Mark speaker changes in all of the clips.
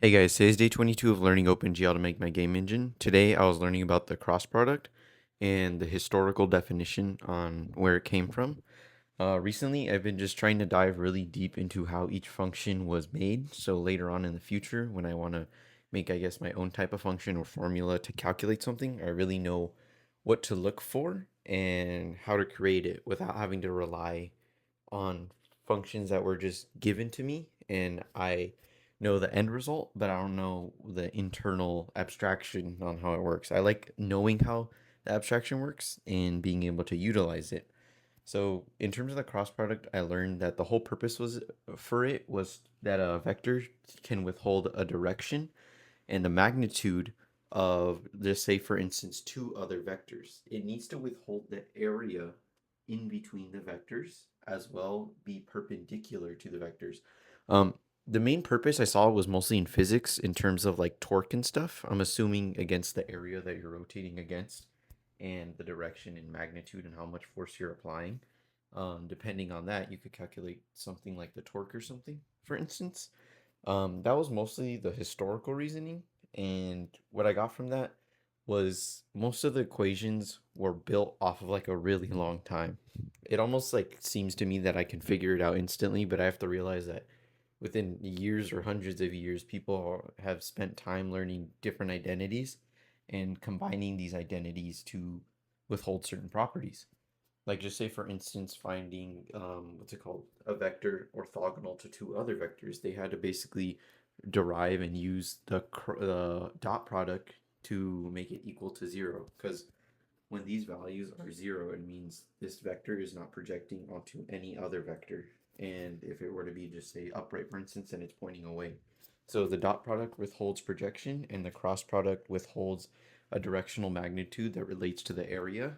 Speaker 1: Hey guys, today's day 22 of learning OpenGL to make my game engine. Today I was learning about the cross product and the historical definition on where it came from. Recently, I've been just trying to dive really deep into how each function was made. So later on in the future, when I want to make, I guess, my own type of function or formula to calculate something, I really know what to look for and how to create it without having to rely on functions that were just given to me, and I know the end result, but I don't know the internal abstraction on how it works. I like knowing how the abstraction works and being able to utilize it. So in terms of the cross product, I learned that the whole purpose was for it was that a vector can withhold a direction and the magnitude of, just say for instance, two other vectors. It needs to withhold the area in between the vectors as well be perpendicular to the vectors. Um, the main purpose I saw was mostly in physics in terms of like torque and stuff. I'm assuming against the area that you're rotating against and the direction and magnitude and how much force you're applying. Depending on that, you could calculate something like the torque or something, for instance. That was mostly the historical reasoning, and what I got from that was most of the equations were built off of like a really long time. It almost like seems to me that I can figure it out instantly, but I have to realize that within years or hundreds of years, people have spent time learning different identities and combining these identities to withhold certain properties. Like just say for instance, finding what's it called, a vector orthogonal to two other vectors, they had to basically derive and use the dot product to make it equal to zero. Because when these values are zero, it means this vector is not projecting onto any other vector. And if it were to be just say upright, for instance, then it's pointing away. So the dot product withholds projection, and the cross product withholds a directional magnitude that relates to the area,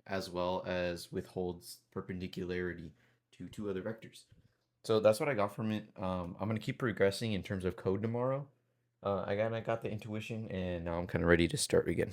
Speaker 1: as well as withholds perpendicularity to two other vectors. So that's what I got from it. I'm gonna keep progressing in terms of code tomorrow. I got the intuition, and now I'm kind of ready to start again.